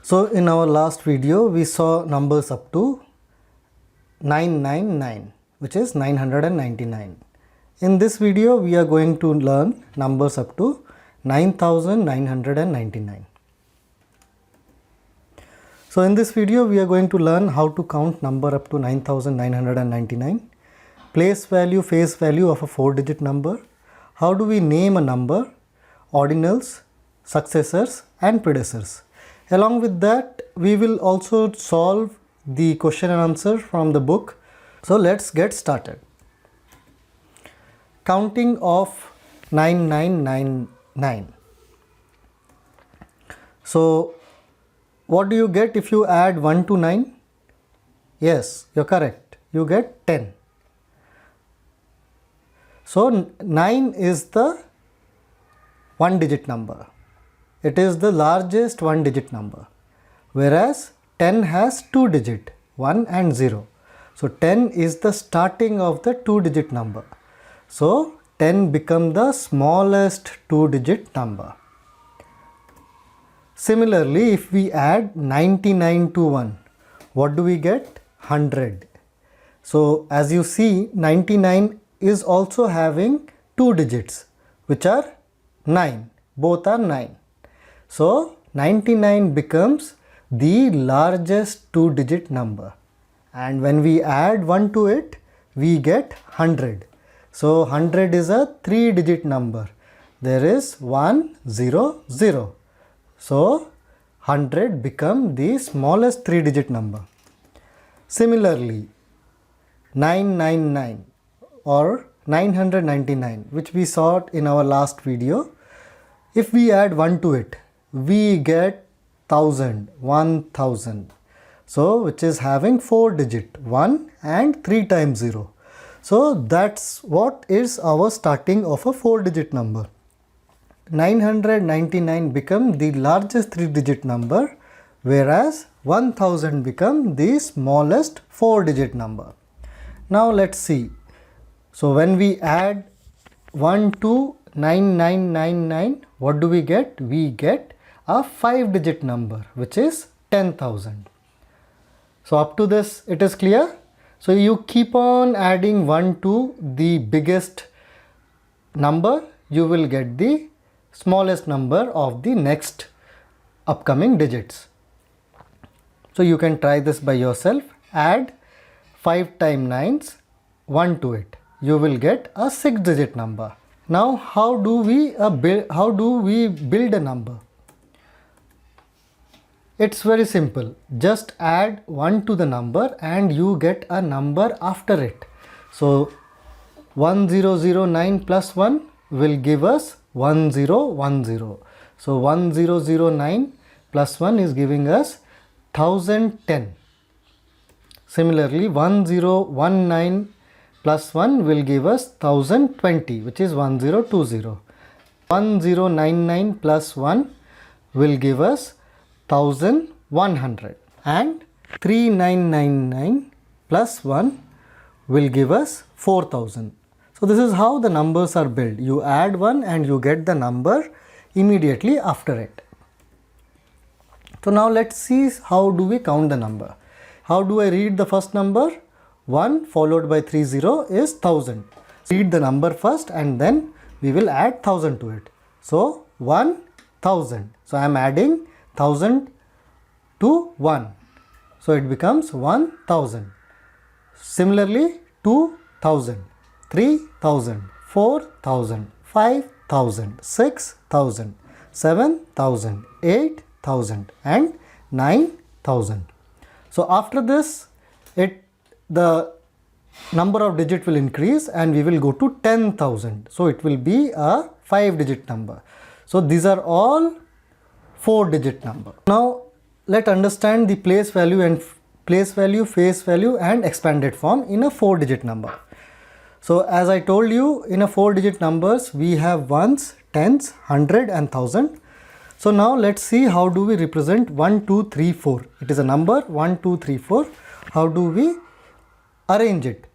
So in our last video we saw numbers up to 999, which is 999. In this video we are going to learn numbers up to 9999. So in this video we are going to learn how to count number up to 9999, place value, face value of a 4-digit number, how do we name a number, ordinals, successors and predecessors. Along with that, we will also solve the question and answer from the book. So let's get started. Counting of 9999. So what do you get if you add 1 to 9? Yes, you're correct. You get 10. So 9 is the 1-digit number. It is the largest 1-digit number, whereas 10 has 2-digit, 1 and 0. So 10 is the starting of the 2-digit number. So 10 becomes the smallest 2-digit number. Similarly, if we add 99 to 1, what do we get? 100. So as you see, 99 is also having 2 digits, which are 9. Both are 9. So 99 becomes the largest 2-digit number, and when we add 1 to it, we get 100. So 100 is a 3-digit number. There is 1, 0, 0. So 100 becomes the smallest 3-digit number. Similarly, 999 or 999, which we saw in our last video, if we add 1 to it, we get 1000, 1000. So which is having 4 digit, 1 and 3 times 0. So that's what is our starting of a 4-digit number. 999 become the largest 3-digit number, whereas 1000 become the smallest 4-digit number. Now let's see. So when we add 1 to 9999, what do we get? We get a 5-digit number, which is 10,000. So up to this it is clear. So you keep on adding 1 to the biggest number, you will get the smallest number of the next upcoming digits. So you can try this by yourself. Add 5 times 9s, 1 to it. You will get a 6-digit number. Now how do we build a number? It's very simple. Just add 1 to the number and you get a number after it. So 1009 plus 1 will give us 1010. So 1009 plus 1 is giving us 1010. Similarly, 1019 plus 1 will give us 1020, which is 1020. 1099 plus 1 will give us 1100, and 3999 plus 1 will give us 4000. So this is how the numbers are built. You add 1 and you get the number immediately after it. So now let's see how do we count the number. How do I read the first number? 1 followed by 30 is 1000. Read the number first and then we will add 1000 to it. So 1000. So I am adding 1000 to 1. So it becomes 1000. Similarly, 2000, 3000, 4000, 5000, 6000, 7000, 8000 and 9000. So after this, the number of digit will increase and we will go to 10,000. So it will be a 5-digit number. So these are all 4-digit number. Now let's understand the place value, face value and expanded form in a 4-digit number. So as I told you, in a 4-digit numbers we have ones, tens, 100 and 1000. So now let's see how do we represent 1, 2, 3, 4. It is a number 1, 2, 3, 4. How do we arrange it?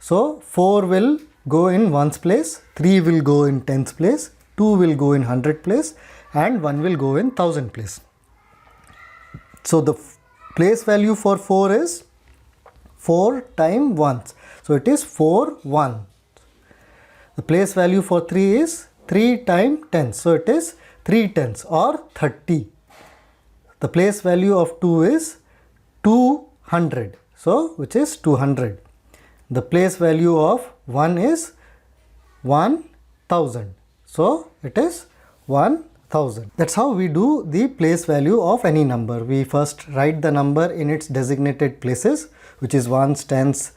So 4 will go in ones place, 3 will go in tens place, 2 will go in 100 place and 1 will go in 1000 place. So the place value for 4 is 4 times 1. So it is 4 1. The place value for 3 is 3 times 10. So it is 3 tens or 30. The place value of 2 is 200. So which is 200. The place value of 1 is 1000. So it is 1000. That's how we do the place value of any number. We first write the number in its designated places, which is ones, tens,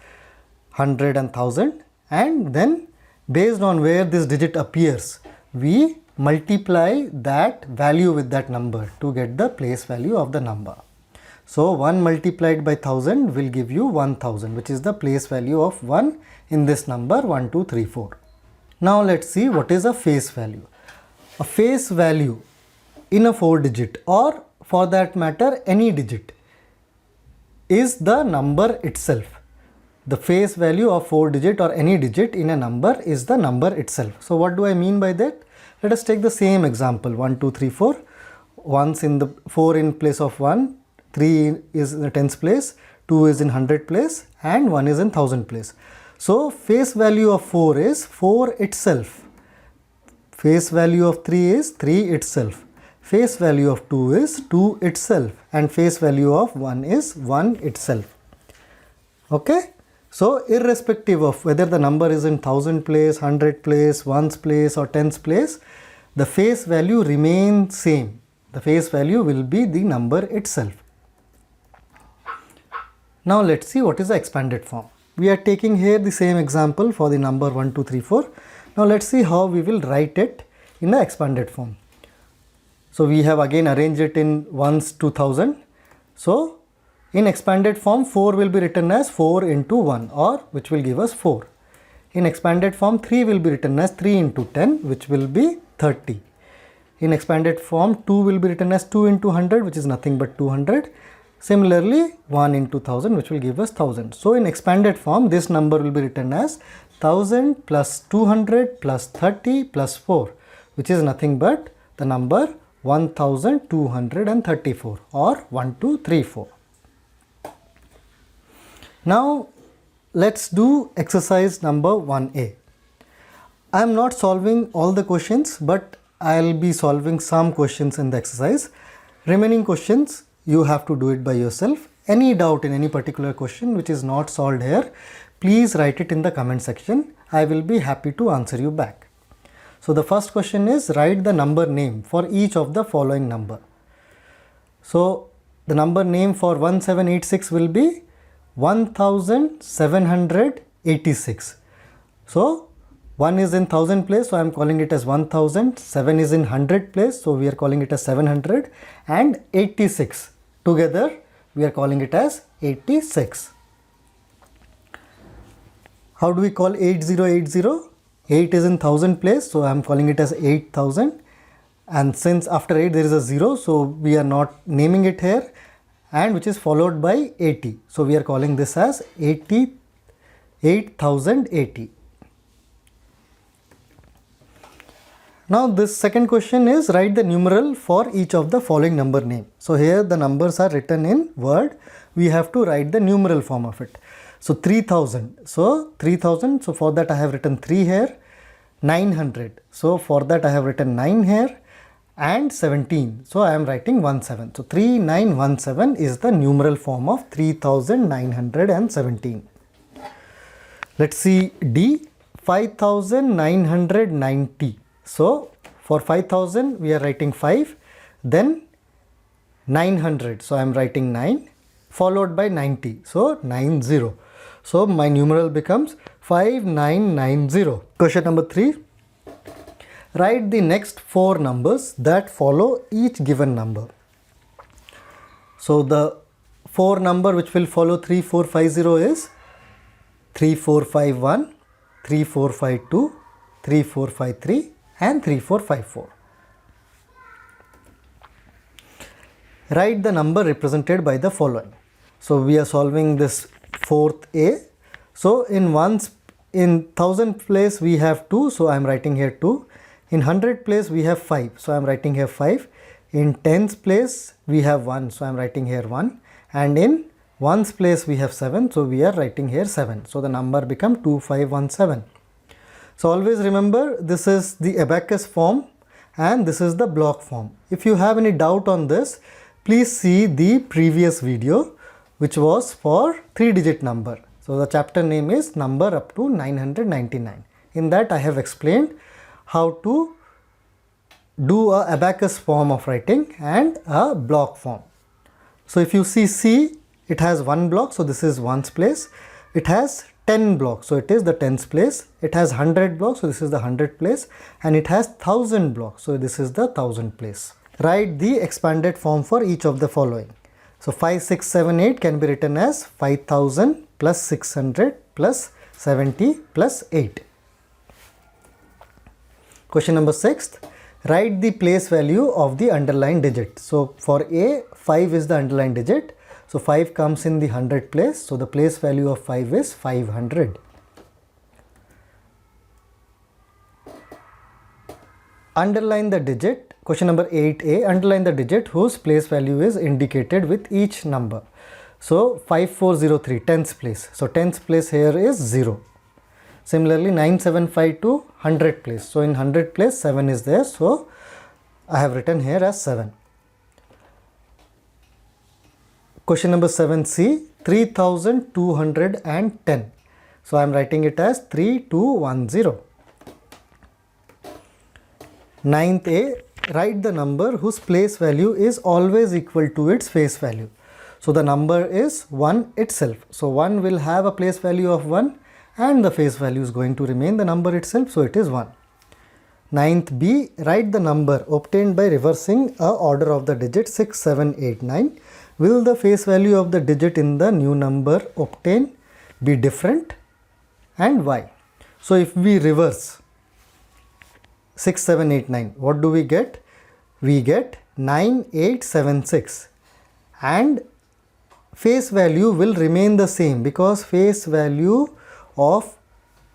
100 and 1000, and then based on where this digit appears, we multiply that value with that number to get the place value of the number. So 1 multiplied by 1000 will give you 1000, which is the place value of 1 in this number 1, 2, 3, 4. Now let's see what is a face value. A face value in a 4 digit, or for that matter any digit, is the number itself. The face value of 4 digit or any digit in a number is the number itself. So what do I mean by that? Let us take the same example, 1, 2, 3, 4. Once in the 4 in place of 1, 3 is in the tens place, 2 is in 100 place, and 1 is in 1000 place. So face value of 4 is 4 itself. Face value of 3 is 3 itself. Face value of 2 is 2 itself, and face value of 1 is 1 itself. Okay? So irrespective of whether the number is in 1000 place, 100 place, ones place or tens place, the face value remains same. The face value will be the number itself. Now let's see what is the expanded form. We are taking here the same example for the number 1, 2, 3, 4. Now let's see how we will write it in the expanded form. So we have again arranged it in ones to 1000. So in expanded form 4 will be written as 4 into 1, or which will give us 4. In expanded form 3 will be written as 3 into 10, which will be 30. In expanded form 2 will be written as 2 into 100, which is nothing but 200. Similarly 1 into 1000, which will give us 1000. So in expanded form this number will be written as 1000 plus 200 plus 30 plus 4, which is nothing but the number 1234, or 1, 2, 3, 4. Now let's do exercise number 1A. I am not solving all the questions, but I will be solving some questions in the exercise. Remaining questions you have to do it by yourself. Any doubt in any particular question which is not solved here, please write it in the comment section. I will be happy to answer you back. So the first question is, write the number name for each of the following number. So the number name for 1786 will be 1786. So 1 is in 1000 place, so I am calling it as 1000. 7 is in 100 place, so we are calling it as 700, and 86 together we are calling it as 86. How do we call 8080? 8 is in 1000 place, so I am calling it as 8000, and since after 8 there is a 0, so we are not naming it here, and which is followed by 80, so we are calling this as 8080. Now this second question is, write the numeral for each of the following number name. So here the numbers are written in word, we have to write the numeral form of it. So 3000, so 3000, so for that I have written 3 here. 900, so for that I have written 9 here, and 17, so I am writing 17. So 3917 is the numeral form of 3917. Let's see D, 5990. So for 5000 we are writing 5, then 900, so I am writing 9, followed by 90, so 90. So my numeral becomes 5990. Question number 3. Write the next 4 numbers that follow each given number. So the 4 number which will follow 3450 is 3451, 3452, 3453 and 3454. Write the number represented by the following. So we are solving this 4th A. So in 1000 place we have 2, so I am writing here 2. In 100 place we have 5, so I am writing here 5. In tens place we have 1, so I am writing here 1, and in ones place we have 7, so we are writing here 7. So the number become 2517. So always remember, this is the abacus form and this is the block form. If you have any doubt on this, please see the previous video which was for 3-digit number. So the chapter name is number up to 999. In that I have explained how to do a abacus form of writing and a block form. So if you see C, it has 1 block, so this is ones place. It has 10 blocks, so it is the tens place. It has 100 blocks, so this is the 100 place, and it has 1000 blocks, so this is the 1000 place. Write the expanded form for each of the following. So 5, 6, 7, 8 can be written as 5000 plus 600 plus 70 plus 8. Question number 6. Write the place value of the underlined digit. So for A, 5 is the underlined digit. So 5 comes in the 100 place. So the place value of 5 is 500. Underline the digit. Question number 8A. Underline the digit whose place value is indicated with each number. So 5403, tens place. So tens place here is 0. Similarly 9752, 100 place. So in 100 place 7 is there. So I have written here as 7. Question number 7C, 3210. So I am writing it as 3210. 9th A, write the number whose place value is always equal to its face value. So the number is 1 itself. So 1 will have a place value of 1 and the face value is going to remain the number itself, so it is 1. 9th B, write the number obtained by reversing a order of the digit 6, 7, 8, 9. Will the face value of the digit in the new number obtained be different, and why? So if we reverse 6, 7, 8, 9, what do we get? We get 9, 8, 7, 6, and face value will remain the same because face value of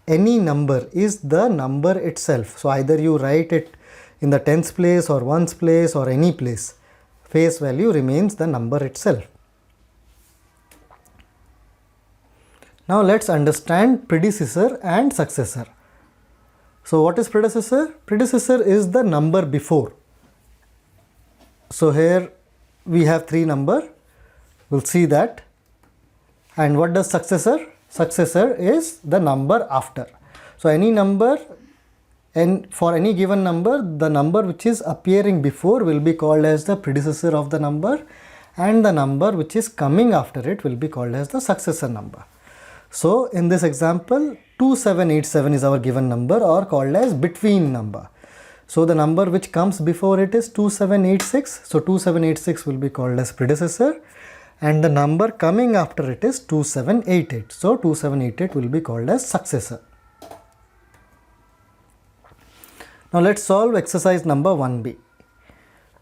any number is the number itself. So either you write it in the tens place or ones place or any place, face value remains the number itself. Now let's understand predecessor and successor. So what is predecessor? Predecessor is the number before. So here we have 3 number, we'll see that. And what does successor? Successor is the number after. So any number, and for any given number, the number which is appearing before will be called as the predecessor of the number, and the number which is coming after it will be called as the successor number. So in this example, 2787 is our given number or called as between number. So the number which comes before it is 2786. So 2786 will be called as predecessor, and the number coming after it is 2788. So 2788 will be called as successor. Now let's solve exercise number 1B.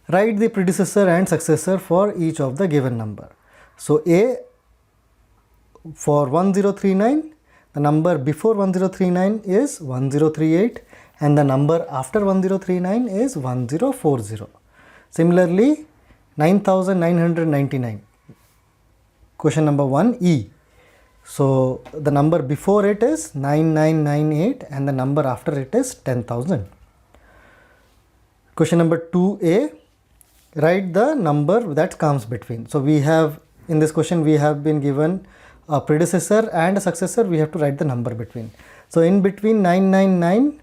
Write the predecessor and successor for each of the given number. So A, for 1039, the number before 1039 is 1038 and the number after 1039 is 1040. Similarly, 9999. Question number 1E. So the number before it is 9998 and the number after it is 10,000. Question number 2A. Write the number that comes between. So we have, in this question we have been given a predecessor and a successor. We have to write the number between. So in between 999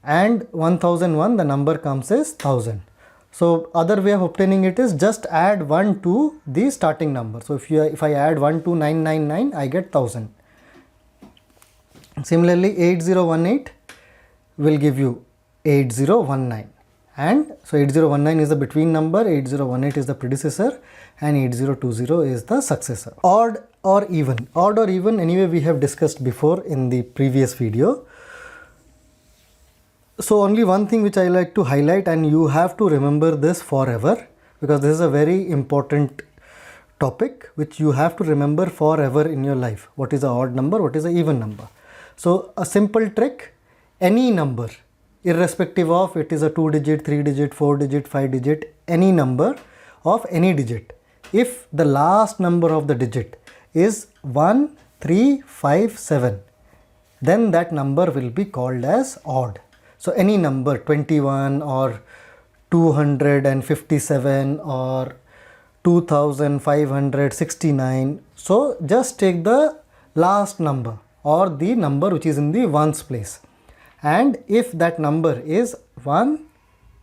and 1001, the number comes as 1000. So other way of obtaining it is just add 1 to the starting number. So if I add 1 to 999, I get 1000. Similarly, 8018 will give you 8019. And so 8019 is the between number, 8018 is the predecessor, and 8020 is the successor. Odd or even. Odd or even, anyway, we have discussed before in the previous video. So only one thing which I like to highlight, and you have to remember this forever, because this is a very important topic which you have to remember forever in your life. What is an odd number? What is an even number? So a simple trick, any number irrespective of it is a 2 digit, 3 digit, 4 digit, 5 digit, any number of any digit. If the last number of the digit is 1, 3, 5, 7, then that number will be called as odd. So any number 21 or 257 or 2569. So just take the last number or the number which is in the ones place, and if that number is 1,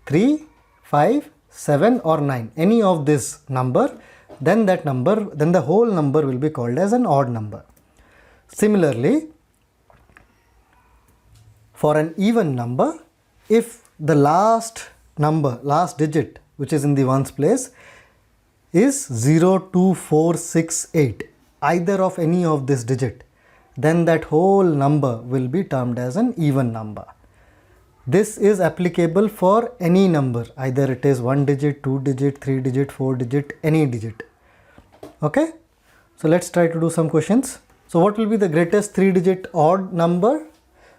3, 5, 7 or 9, any of this number, then the whole number will be called as an odd number. Similarly, for an even number, if the last digit which is in the ones place is 0, 2, 4, 6, 8, either of any of this digit, then that whole number will be termed as an even number. This is applicable for any number, either it is 1 digit, 2 digit, 3 digit, 4 digit, any digit. Okay, so let's try to do some questions. So what will be the greatest 3-digit odd number?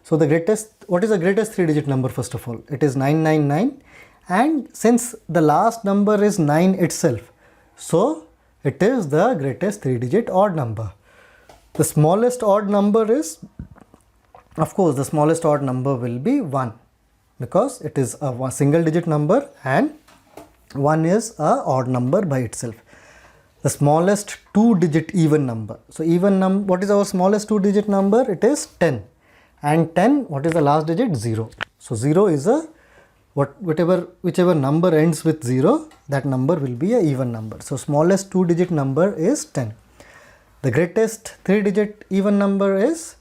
So what is the greatest 3-digit number? First of all, it is 999, and since the last number is 9 itself, so it is the greatest 3-digit odd number. The smallest odd number is, of course, the smallest odd number will be 1, because it is a single digit number and 1 is a odd number by itself. The smallest 2-digit even number. So what is our smallest 2-digit number? It is 10. And 10, what is the last digit? 0. So 0 is whichever number ends with 0, that number will be a even number. So smallest 2-digit number is 10. The greatest 3-digit even number is,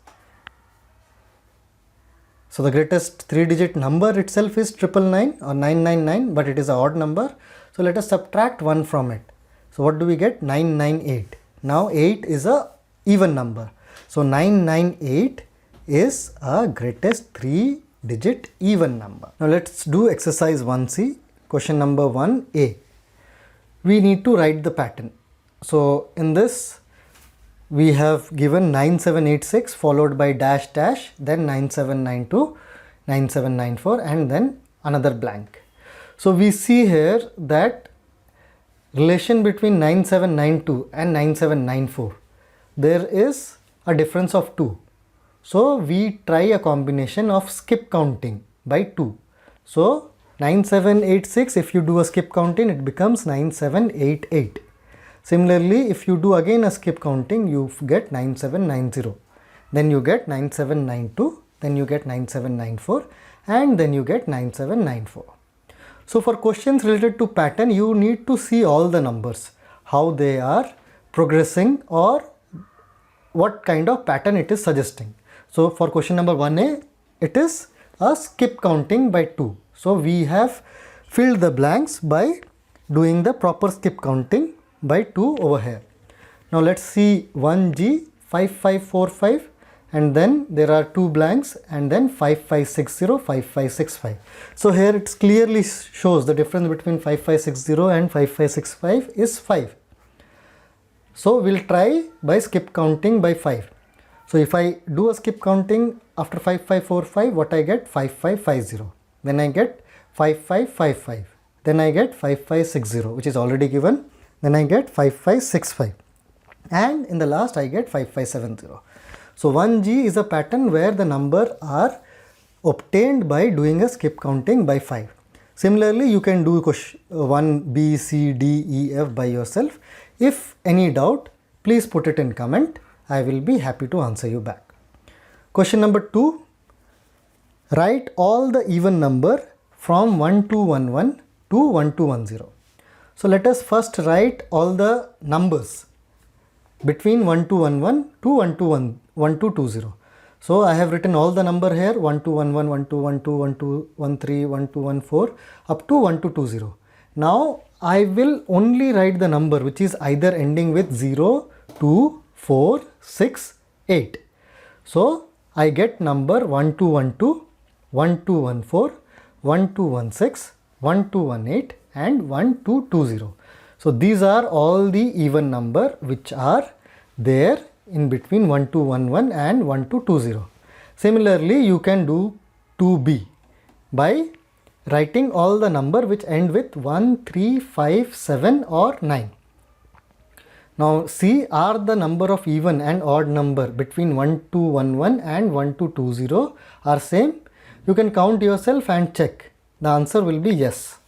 so the greatest 3-digit number itself is 999 or 999, but it is an odd number. So let us subtract 1 from it. So what do we get? 998. Now 8 is a even number. So 998 is a greatest 3-digit even number. Now let's do exercise 1C, question number 1A. We need to write the pattern. So in this, we have given 9786 followed by dash dash, then 9792, 9794, and then another blank. So we see here that relation between 9792 and 9794, there is a difference of 2. So we try a combination of skip counting by 2. So 9786, if you do a skip counting, it becomes 9788. Similarly, if you do again a skip counting, you get 9790. Then you get 9792, then you get 9794, and then you get 9794. So for questions related to pattern, you need to see all the numbers, how they are progressing or what kind of pattern it is suggesting. So for question number 1A, it is a skip counting by 2. So we have filled the blanks by doing the proper skip counting by 2 over here. Now let's see 1G 5545, and then there are 2 blanks, and then 5560, 5565. So here it clearly shows the difference between 5560 and 5565 is 5. So we'll try by skip counting by 5. So if I do a skip counting after 5545, what I get? 5550. Then I get 5555. Then I get 5560, which is already given. Then I get 5565. And in the last I get 5570. So 1G is a pattern where the number are obtained by doing a skip counting by 5. Similarly, you can do 1, B, C, D, E, F by yourself. If any doubt, please put it in comment. I will be happy to answer you back. Question number 2. Write all the even number from 1211 to 1210. So let us first write all the numbers between 1211 to 1220. So I have written all the number here 1211, 1212, 1213, 1214 up to 1220. Now I will only write the number which is either ending with 0, 2, 4, 6, 8. So I get number 1212, 1214, 1216, 1218 and 1220. So these are all the even number which are there in between 1211 and 1220. Similarly, you can do 2B. by writing all the number which end with 1, 3, 5, 7 or 9. Now see, are the number of even and odd number between 1211 and 1220 are same? You can count yourself and check. The answer will be yes.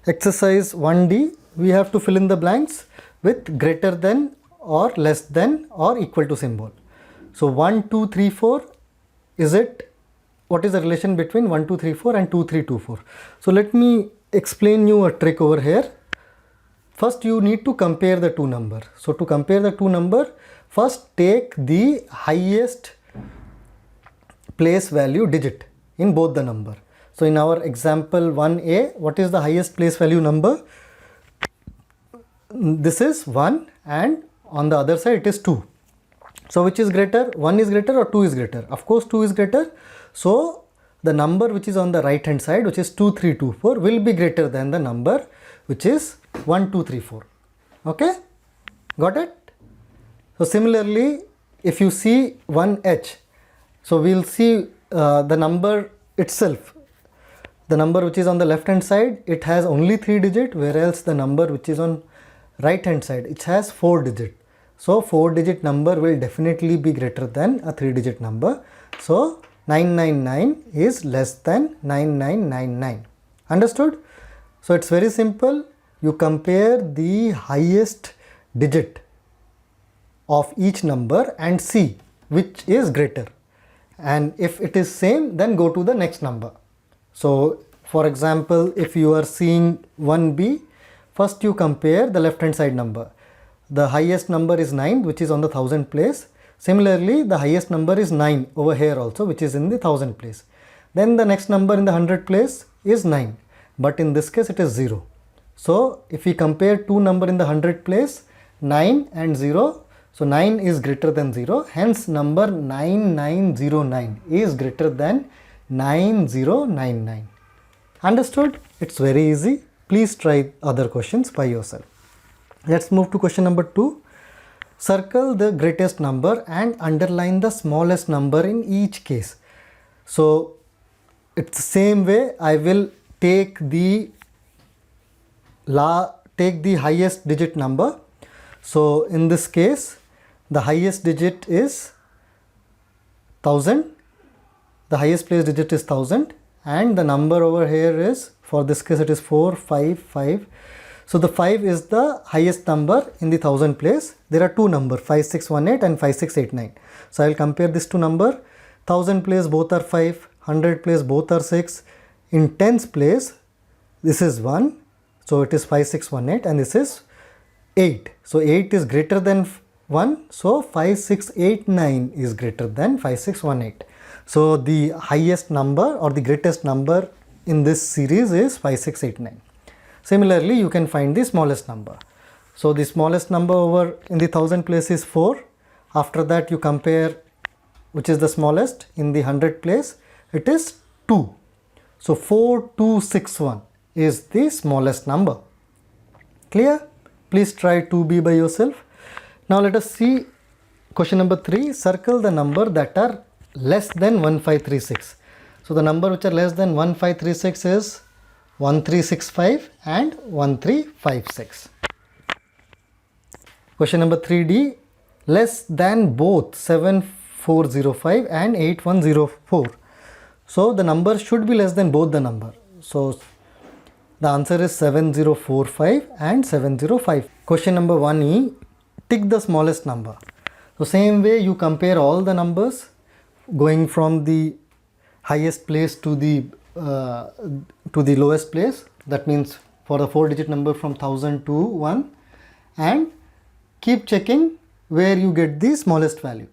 Exercise 1D, we have to fill in the blanks with greater than or less than or equal to symbol. So 1, 2, 3, 4, what is the relation between 1, 2, 3, 4 and 2, 3, 2, 4? So let me explain you a trick over here. First you need to compare the two numbers. So to compare the two numbers, first take the highest place value digit in both the number. So in our example 1a, what is the highest place value number? This is 1 and on the other side it is 2. So which is greater? 1 is greater or 2 is greater? Of course 2 is greater. So the number which is on the right hand side, which is 2324, will be greater than the number which is 1234. Okay, got it? So similarly, if you see 1h, so we'll see the number itself. The number which is on the left hand side, it has only 3 digits, whereas the number which is on right hand side, it has 4 digits. So 4 digit number will definitely be greater than a 3 digit number. So 999 is less than 9999. Understood? So it's very simple. You compare the highest digit of each number and see which is greater. And if it is same, then go to the next number. So for example, if you are seeing 1b, first you compare the left hand side number. The highest number is 9, which is on the 1000 place. Similarly, the highest number is 9 over here also, which is in the 1000 place. Then the next number in the 100 place is 9, but in this case it is 0. So if we compare two number in the 100 place, 9 and 0, so 9 is greater than 0, hence number 9909 is greater than 9099. Understood? It's very easy. Please try other questions by yourself. Let's move to question number 2. Circle the greatest number and underline the smallest number in each case. So it's the same way. I will take the highest digit number. So in this case, the highest digit is 1000. The highest place digit is 1000, and the number over here is, for this case it is 455. So the 5 is the highest number in the 1000 place. There are two numbers, 5618 and 5689. So I will compare these two numbers. 1000 place both are 5, 100 place both are 6. In tens place this is 1, so it is 5618, and this is 8. So 8 is greater than 1, so 5689 is greater than 5618. So the highest number or the greatest number in this series is 5689. Similarly, you can find the smallest number. So the smallest number over in the 1000 place is 4. After that you compare which is the smallest in the 100 place, it is 2. So 4261 is the smallest number. Clear? Please try 2b by yourself. Now let us see question number 3. Circle the number that are less than 1536. So the number which are less than 1536 is 1365 and 1356. Question number 3D. Less than both 7405 and 8104. So the number should be less than both the number. So the answer is 7045 and 705. Question number 1E. Tick the smallest number. So same way you compare all the numbers going from the highest place to the lowest place. That means for the 4-digit number from 1000 to 1, and keep checking where you get the smallest value.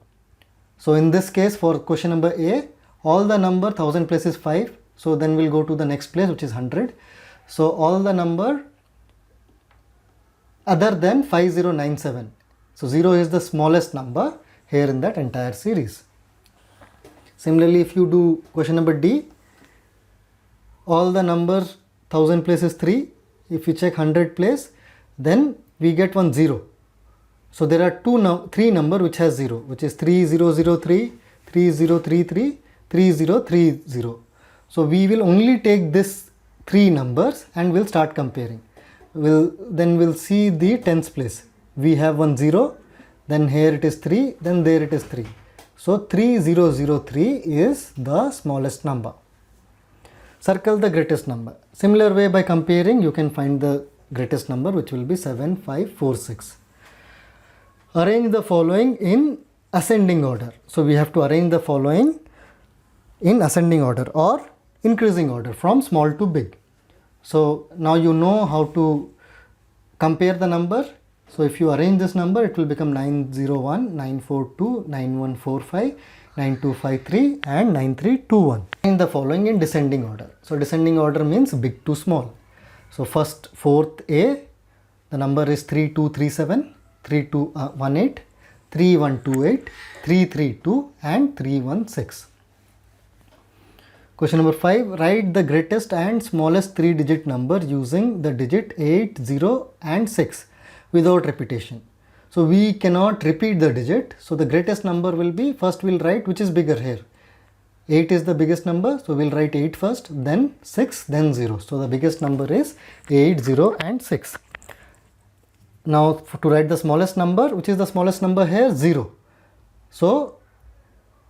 So in this case, for question number A, all the number 1000 place is 5. So then we'll go to the next place, which is 100. So all the number other than 5097. So 0 is the smallest number here in that entire series. Similarly, if you do question number D, all the numbers 1000 place is 3. If you check 100 place, then we get one 0. So there are three number which has 0, which is 3003, 3033, 3030. So we will only take this 3 numbers and we'll start comparing. We'll see the tens place. We have 1 0, then here it is 3, then there it is 3. So 3003 is the smallest number. Circle the greatest number. Similar way, by comparing you can find the greatest number, which will be 7546. Arrange the following in ascending order. So we have to arrange the following in ascending order or increasing order from small to big. So now you know how to compare the number. So if you arrange this number, it will become 901, 942, 9145, 9253 and 9321. In the following in descending order. So descending order means big to small. So first, fourth A, the number is 3237, 3218, 3128, 332 and 316. Question number 5. Write the greatest and smallest 3-digit number using the digit 8, 0 and 6 without repetition. So we cannot repeat the digit. So the greatest number will be, first we'll write which is bigger here. 8 is the biggest number, so we'll write 8 first, then 6, then 0. So the biggest number is 8, 0 and 6. Now to write the smallest number, which is the smallest number here? 0. So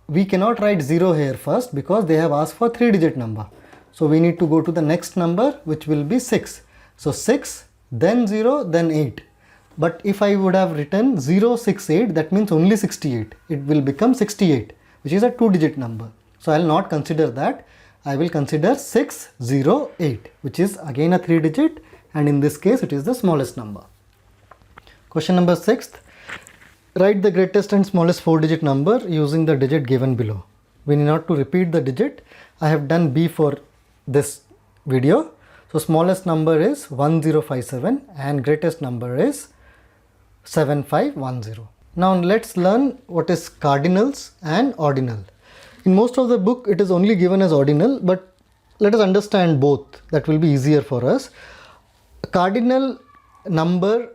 we cannot write 0 here first because they have asked for 3-digit number. So we need to go to the next number, which will be 6. So 6, then 0, then 8. But if I would have written 068, that means only 68. It will become 68, which is a 2-digit number. So I will not consider that. I will consider 608, which is again a 3-digit, and in this case it is the smallest number. Question number 6. Write the greatest and smallest 4-digit number using the digit given below. We need not to repeat the digit. I have done B for this video. So smallest number is 1057 and greatest number is 7510. Now let's learn what is cardinals and ordinal. In most of the book it is only given as ordinal, but let us understand both. That will be easier for us. A cardinal number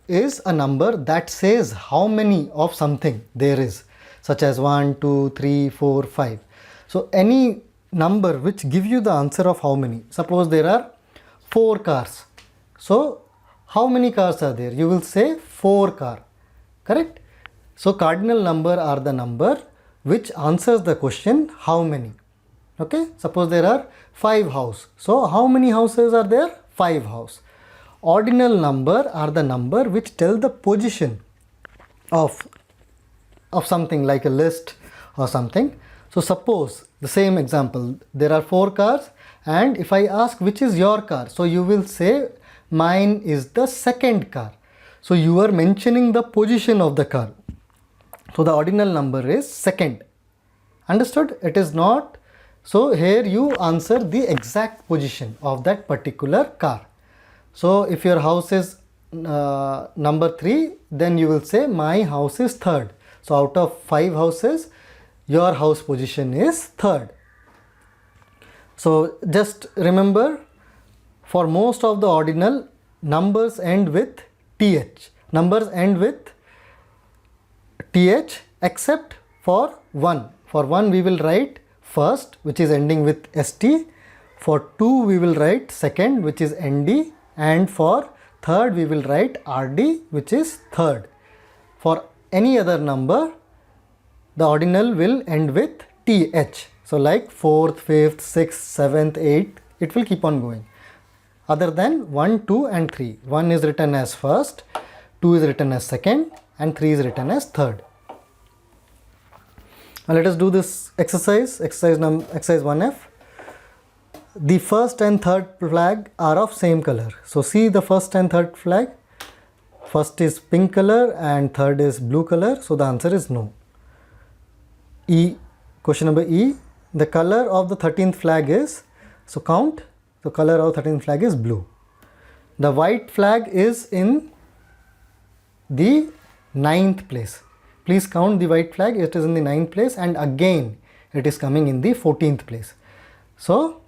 is a number that says how many of something there is, such as 1, 2, 3, 4, 5. So any number which give you the answer of how many. Suppose there are 4 cars. So how many cars are there? You will say 4 car. Correct? So cardinal number are the number which answers the question how many. Okay? Suppose there are 5 houses. So how many houses are there? 5 houses. Ordinal number are the number which tell the position of something, like a list or something. So suppose the same example, there are 4 cars, and if I ask which is your car, so you will say mine is the second car. So you are mentioning the position of the car. So the ordinal number is second. Understood? It is not. So here you answer the exact position of that particular car. So if your house is number 3, then you will say my house is third. So out of 5 houses, your house position is third. So just remember, for most of the ordinal, numbers end with th. Numbers end with th except for 1. For 1 we will write first, which is ending with st. For 2 we will write second, which is nd. And for third we will write rd, which is third. For any other number, the ordinal will end with th. So like 4th, 5th, 6th, 7th, 8th, it will keep on going. Other than 1, 2 and 3. 1 is written as first, 2 is written as second, and 3 is written as third. Now let us do this exercise, exercise 1F. The first and third flag are of same color. So see the first and third flag. First is pink color and third is blue color. So the answer is no. E. Question number E. The color of the 13th flag is, so count. The color of 13th flag is blue. The white flag is in the 9th place. Please count the white flag. It is in the 9th place, and again it is coming in the 14th place. So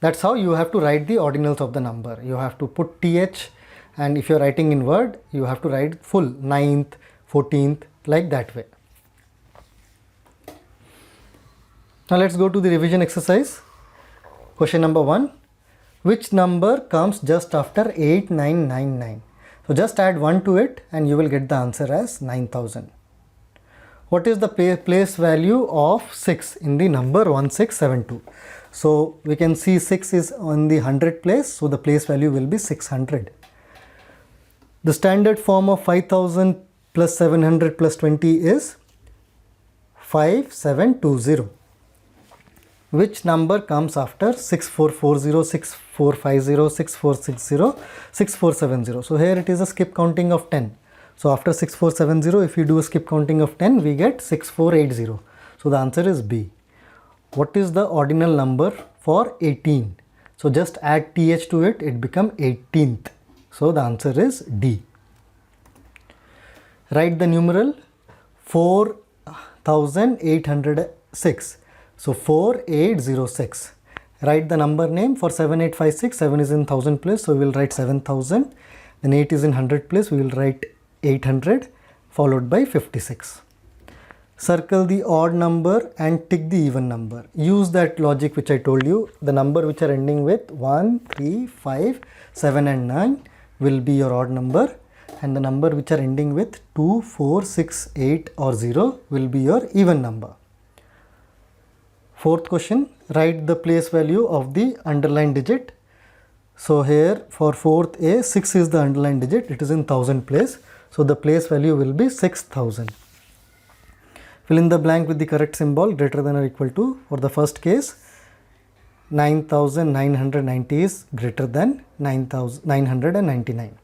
that's how you have to write the ordinals of the number. You have to put th, and if you are writing in word, you have to write full 9th, 14th, like that way. Now let's go to the revision exercise. Question number 1. Which number comes just after 8999? So just add 1 to it and you will get the answer as 9000. What is the place value of 6 in the number 1672? So we can see 6 is on the 100 place, so the place value will be 600. The standard form of 5000 plus 700 plus 20 is 5720. Which number comes after 6440, 6450, 6460, 6470? So here it is a skip counting of 10. So after 6470, if you do a skip counting of 10, we get 6480. So the answer is B. What is the ordinal number for 18? So just add th to it, it becomes 18th. So the answer is D. Write the numeral 4806. So 4806. Write the number name for 7856. 7 is in 1000 place, so we will write 7000. Then 8 is in 100 place, we will write 800 followed by 56. Circle the odd number and tick the even number. Use that logic which I told you. The number which are ending with 1, 3, 5, 7 and 9 will be your odd number, and the number which are ending with 2, 4, 6, 8 or 0 will be your even number. Fourth question, write the place value of the underlined digit. So here for fourth A, 6 is the underlined digit, it is in 1000 place. So the place value will be 6000. Fill in the blank with the correct symbol greater than or equal to. For the first case, 9990 is greater than 9999.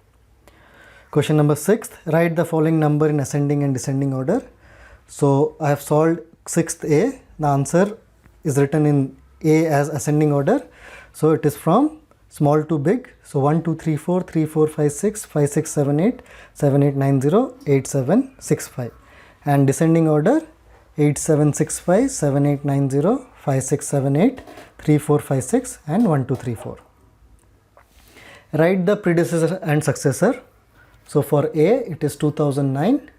Question number 6, write the following number in ascending and descending order. So I have solved 6th A. The answer is written in A as ascending order. So it is from small to big. So 1, 2, 3, 4, 3, 4, 5, 6, 5, 6, 7, 8, 7, 8, 9, 0, 8, 7, 6, 5. And descending order 8, 7, 6, 5, 7, 8, 9, 0, 5, 6, 7, 8, 3, 4, 5, 6 and 1, 2, 3, 4. Write the predecessor and successor. So for A it is 2009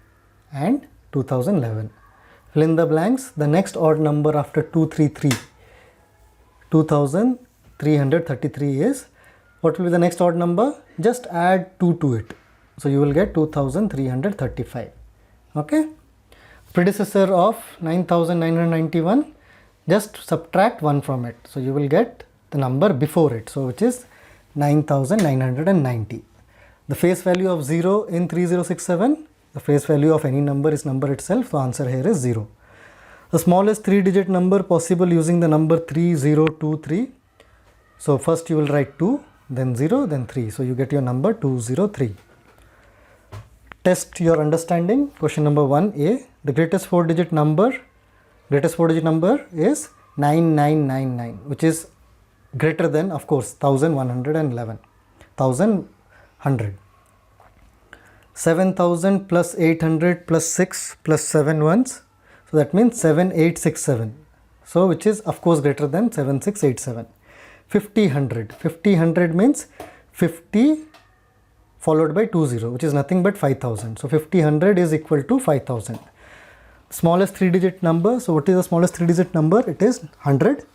and 2011. Fill in the blanks. The next odd number after 233, 2333 is, what will be the next odd number? Just add 2 to it. So you will get 2335. Okay. Predecessor of 9991, just subtract 1 from it. So you will get the number before it. So which is 9990. The face value of 0 in 3067, the face value of any number is number itself. So answer here is 0. The smallest 3-digit number possible using the number 3023. So first you will write 2, then 0, then 3. So you get your number 203. Test your understanding. Question number 1A. The greatest 4-digit number is 9999, which is greater than, of course, 1111. 1100. 7000 plus 800 plus 6 plus 7 ones. So that means 7867. So which is of course greater than 7687. 5000. 5000 means 50 followed by 20, which is nothing but 5000. So 5000 is equal to 5000. Smallest 3-digit number. So what is the smallest 3-digit number? It is 100.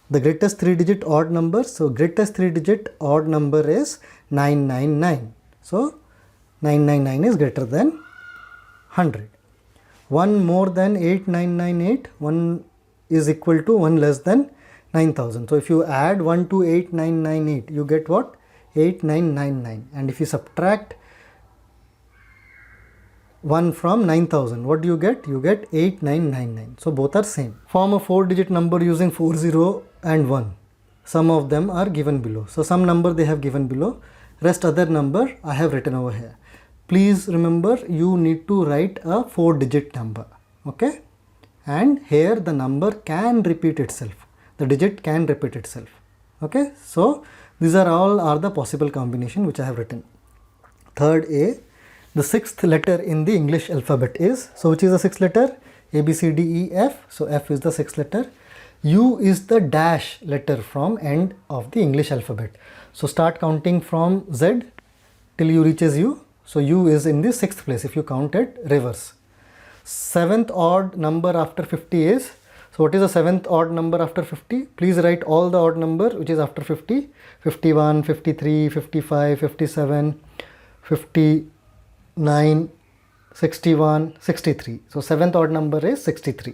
The greatest 3-digit odd number. So greatest 3-digit odd number is 999. So 999 is greater than 100. 1 more than 8998, 1 is equal to 1 less than 9000. So if you add 1 to 8998, you get what? 8999. And if you subtract 1 from 9000, what do you get? You get 8999. So both are same. Form a 4-digit number using 40 and 1. Some of them are given below. So some number they have given below. Rest other number I have written over here. Please remember, you need to write a 4-digit number. Okay. And here the number can repeat itself. The digit can repeat itself. Okay. So these are all the possible combination which I have written. Third A. The 6th letter in the English alphabet is, so which is the 6th letter? A, B, C, D, E, F. So F is the 6th letter. U is the dash letter from end of the English alphabet. So start counting from Z till you reaches U. So U is in the 6th place if you count it reverse. 7th odd number after 50 is, So what is the seventh odd number after 50? Please write all the odd number which is after 50. 51, 53, 55, 57, 59, 61, 63. So seventh odd number is 63.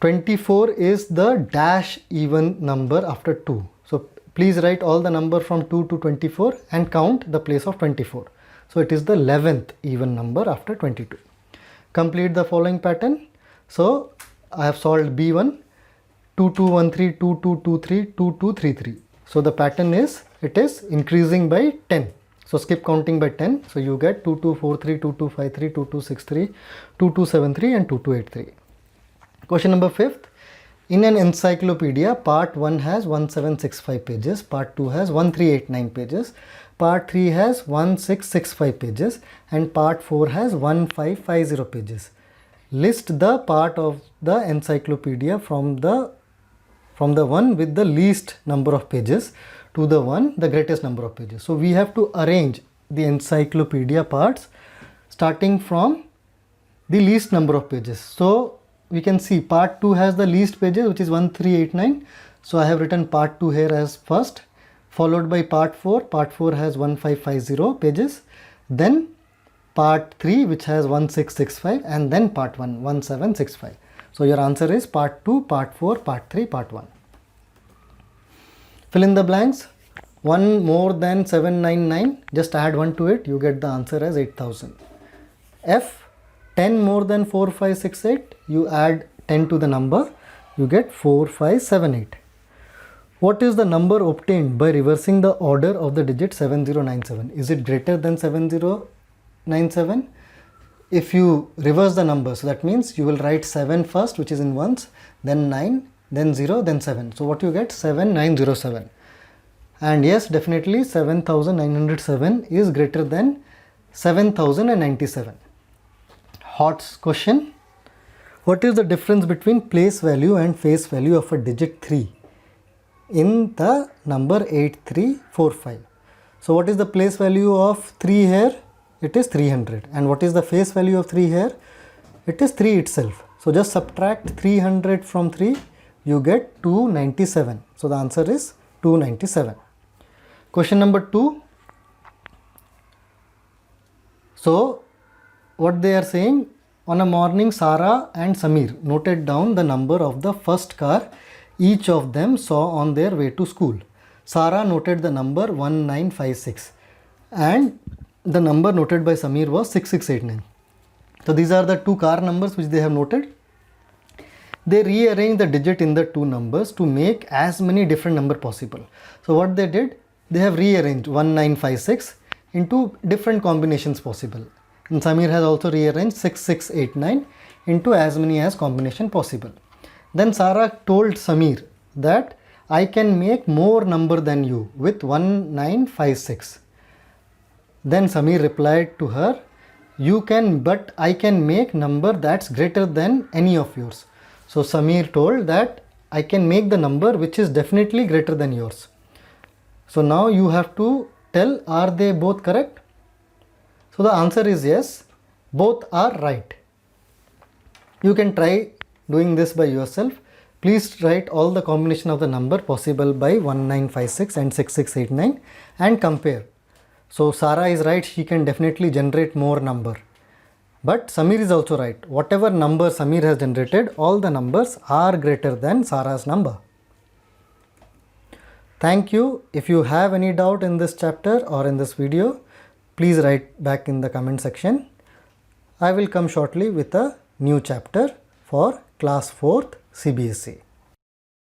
24 is the dash even number after 2. So please write all the number from 2 to 24 and count the place of 24. So it is the 11th even number after 22. Complete the following pattern. So I have solved B1, 2213, 2223, 2233. So the pattern is, it is increasing by 10. So skip counting by 10. So you get 2243, 2253, 2263, 2273 and 2283. Question number 5th. In an encyclopedia, part 1 has 1765 pages, part 2 has 1389 pages, part 3 has 1665 pages and part 4 has 1550 pages. List the part of the encyclopedia from the one with the least number of pages to the one the greatest number of pages. So we have to arrange the encyclopedia parts starting from the least number of pages. So we can see part 2 has the least pages, which is 1389. So I have written part 2 here as first, followed by part 4. Part 4 has 1550 pages. Then part 3 which has 1665 and then part 1 1765. So your answer is part 2, part 4, part 3, part 1. Fill in the blanks. 1 more than 799, just add 1 to it, you get the answer as 8000. F, 10 more than 4568, you add 10 to the number, you get 4578. What is the number obtained by reversing the order of the digit 7097? Is it greater than 7097? If you reverse the number, so that means you will write 7 first, which is in ones, then 9, then 0, then 7. So what you get? 7907. And yes, definitely 7907 is greater than 7097. HOTS question. What is the difference between place value and face value of a digit 3 in the number 8345? So what is the place value of 3 here? It is 300. And what is the face value of 3 here? It is 3 itself. So just subtract 300 from 3, you get 297. So the answer is 297. Question number 2. So what they are saying, on a morning Sarah and Samir noted down the number of the first car each of them saw on their way to school. Sarah noted the number 1956 and the number noted by Samir was 6689. So these are the two car numbers which they have noted. They rearranged the digit in the two numbers to make as many different numbers possible. So what they did, they have rearranged 1956 into different combinations possible. And Samir has also rearranged 6689 into as many as combination possible. Then Sarah told Samir that I can make more number than you with 1956. Then Samir replied to her, you can, but I can make number that's greater than any of yours. So Samir told that I can make the number which is definitely greater than yours. So now you have to tell, are they both correct? So the answer is yes, both are right. You can try doing this by yourself. Please write all the combination of the number possible by 1956 and 6689 and compare. So Sarah is right, she can definitely generate more number. But Samir is also right. Whatever number Samir has generated, all the numbers are greater than Sarah's number. Thank you. If you have any doubt in this chapter or in this video, please write back in the comment section. I will come shortly with a new chapter for class 4th CBSE.